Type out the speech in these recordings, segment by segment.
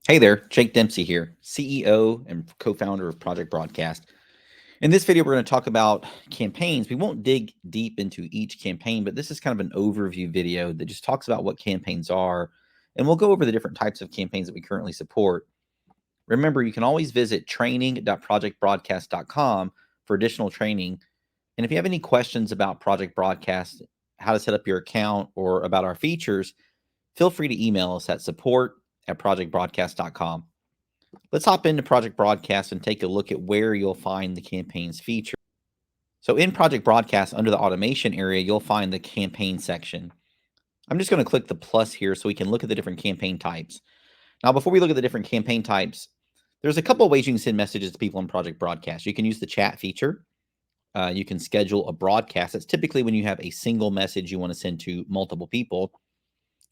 Hey there, Jake Dempsey here, CEO and co-founder of Project Broadcast. In this video, we're going to talk about campaigns. We won't dig deep into each campaign, but this is kind of an overview video that just talks about what campaigns are, and we'll go over the different types of campaigns that we currently support. Remember, you can always visit training.projectbroadcast.com for additional training. And if you have any questions about Project Broadcast, how to set up your account, or about our features, feel free to email us at support@projectbroadcast.com. Let's hop into Project Broadcast and take a look at where you'll find the campaigns feature. So in Project Broadcast, under the automation area, you'll find the campaign section. I'm just going to click the plus here so we can look at the different campaign types. Now, before we look at the different campaign types, there's a couple of ways you can send messages to people in Project Broadcast. You can use the chat feature. You can schedule a broadcast. That's typically when you have a single message you want to send to multiple people.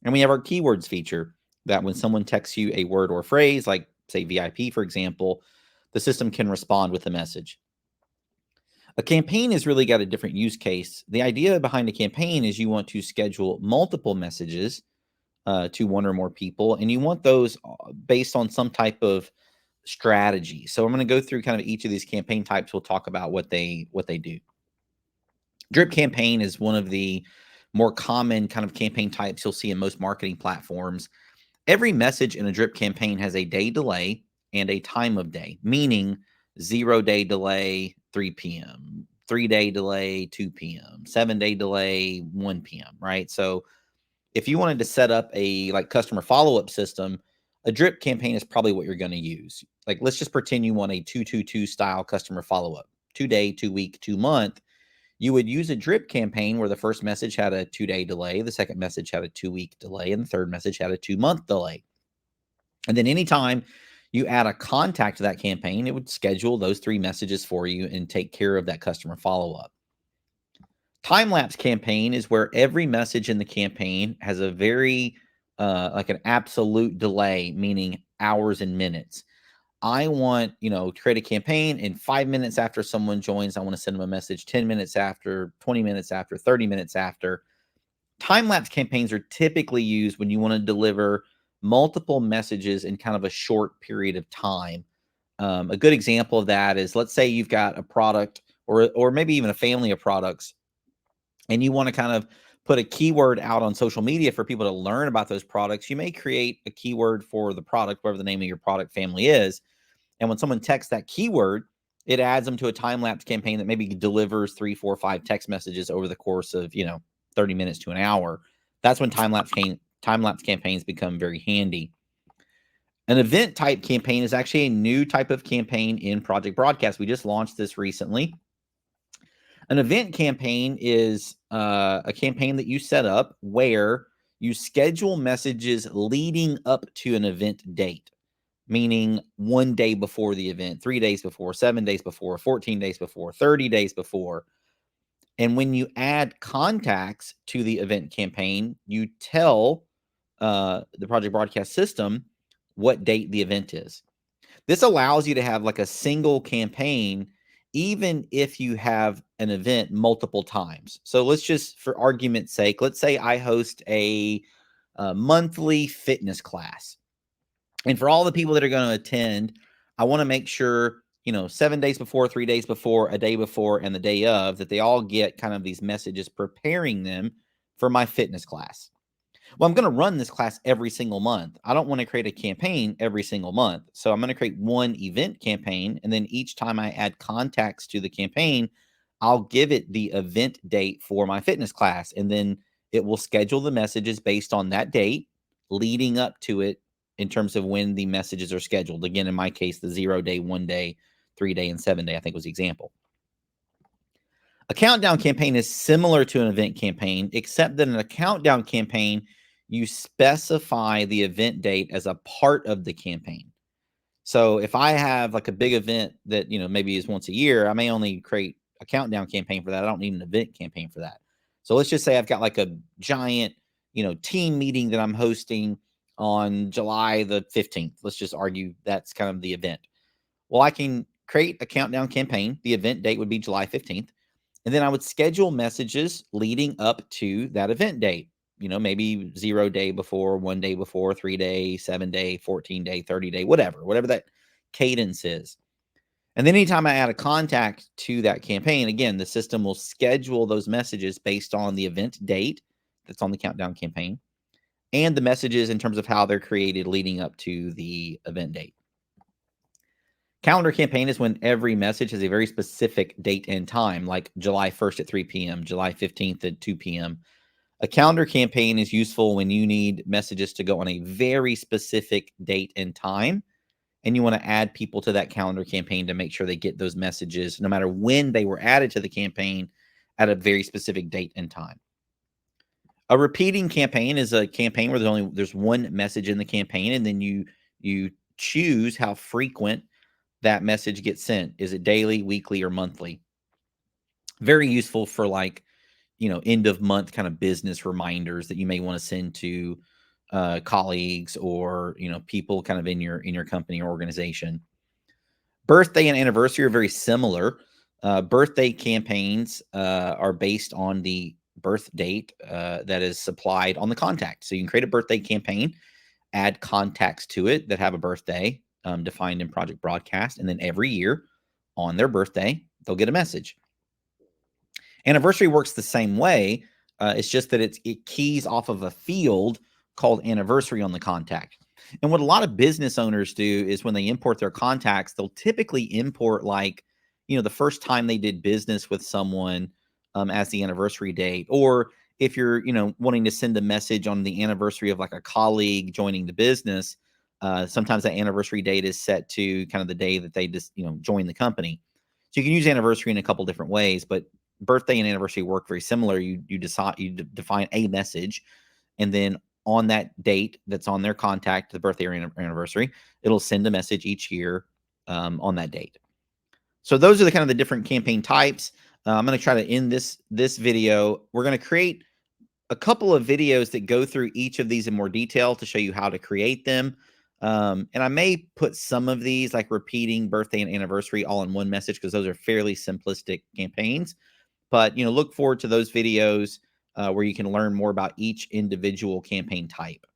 And we have our keywords feature that when someone texts you a word or phrase, like say VIP, for example, the system can respond with a message. A campaign has really got a different use case. The idea behind a campaign is you want to schedule multiple messages to one or more people, and you want those based on some type of strategy. So I'm going to go through kind of each of these campaign types. We'll talk about what they do. Drip campaign is one of the more common kind of campaign types you'll see in most marketing platforms. Every message in a drip campaign has a day delay and a time of day, meaning 0-day delay, 3 p.m., 3-day delay, 2 p.m., 7-day delay, 1 p.m., right? So if you wanted to set up a customer follow-up system, a drip campaign is probably what you're going to use. Like, let's just pretend you want a 2-2-2 style customer follow-up, 2-day, 2-week, 2-month. You would use a drip campaign where the first message had a 2-day delay, the second message had a 2-week delay, and the third message had a 2-month delay. And then anytime you add a contact to that campaign, it would schedule those 3 messages for you and take care of that customer follow-up. Time-lapse campaign is where every message in the campaign has a very like an absolute delay, meaning hours and minutes. I want, to create a campaign, and 5 minutes after someone joins, I want to send them a message, 10 minutes after, 20 minutes after, 30 minutes after. Time-lapse campaigns are typically used when you want to deliver multiple messages in kind of a short period of time. A good example of that is, let's say you've got a product or maybe even a family of products, and you want to kind of put a keyword out on social media for people to learn about those products. You may create a keyword for the product, whatever the name of your product family is. And when someone texts that keyword, it adds them to a time-lapse campaign that maybe delivers 3, 4, 5 text messages over the course of, 30 minutes to an hour. That's when time-lapse campaigns become very handy. An event type campaign is actually a new type of campaign in Project Broadcast. We just launched this recently. An event campaign is a campaign that you set up where you schedule messages leading up to an event date, meaning 1 day before the event, 3 days before, 7 days before, 14 days before, 30 days before. And when you add contacts to the event campaign, you tell the Project Broadcast system what date the event is. This allows you to have like a single campaign, even if you have an event multiple times. So let's just, for argument's sake, let's say I host a monthly fitness class. And for all the people that are going to attend, I want to make sure, 7 days before, 3 days before, a day before, and the day of, that they all get kind of these messages preparing them for my fitness class. Well, I'm going to run this class every single month. I don't want to create a campaign every single month. So I'm going to create one event campaign. And then each time I add contacts to the campaign, I'll give it the event date for my fitness class. And then it will schedule the messages based on that date leading up to it in terms of when the messages are scheduled. Again, in my case, the 0-day, 1-day, 3-day, and 7-day, I think was the example. A countdown campaign is similar to an event campaign, except that in a countdown campaign, you specify the event date as a part of the campaign. So if I have like a big event that, maybe is once a year, I may only create a countdown campaign for that. I don't need an event campaign for that. So let's just say I've got like a giant, team meeting that I'm hosting on July the 15th. Let's just argue that's kind of the event. Well, I can create a countdown campaign. The event date would be July 15th. And then I would schedule messages leading up to that event date. maybe 0 day before, 1 day before, 3 day, 7 day, 14 day, 30 day, whatever that cadence is. And then anytime I add a contact to that campaign, again, the system will schedule those messages based on the event date that's on the countdown campaign and the messages in terms of how they're created leading up to the event date. Calendar campaign is when every message has a very specific date and time, like July 1st at 3 p.m., July 15th at 2 p.m. A calendar campaign is useful when you need messages to go on a very specific date and time, and you want to add people to that calendar campaign to make sure they get those messages, no matter when they were added to the campaign, at a very specific date and time. A repeating campaign is a campaign where there's one message in the campaign, and then you choose how frequent that message gets sent. Is it daily, weekly, or monthly? Very useful for end of month kind of business reminders that you may want to send to colleagues or people kind of in your company or organization. Birthday and anniversary are very similar. Birthday campaigns are based on the birth date that is supplied on the contact. So you can create a birthday campaign, add contacts to it that have a birthday defined in Project Broadcast, and then every year on their birthday, they'll get a message. Anniversary works the same way. It's just that it keys off of a field called anniversary on the contact. And what a lot of business owners do is when they import their contacts, they'll typically import the first time they did business with someone as the anniversary date. Or if you're, wanting to send a message on the anniversary of like a colleague joining the business, sometimes that anniversary date is set to kind of the day that they just, join the company. So you can use anniversary in a couple different ways, but birthday and anniversary work very similar. You define a message, and then on that date that's on their contact, the birthday or anniversary, it'll send a message each year on that date. So those are the kind of the different campaign types. I'm going to try to end this video. We're going to create a couple of videos that go through each of these in more detail to show you how to create them. And I may put some of these, like repeating birthday and anniversary, all in one message, because those are fairly simplistic campaigns. But look forward to those videos where you can learn more about each individual campaign type.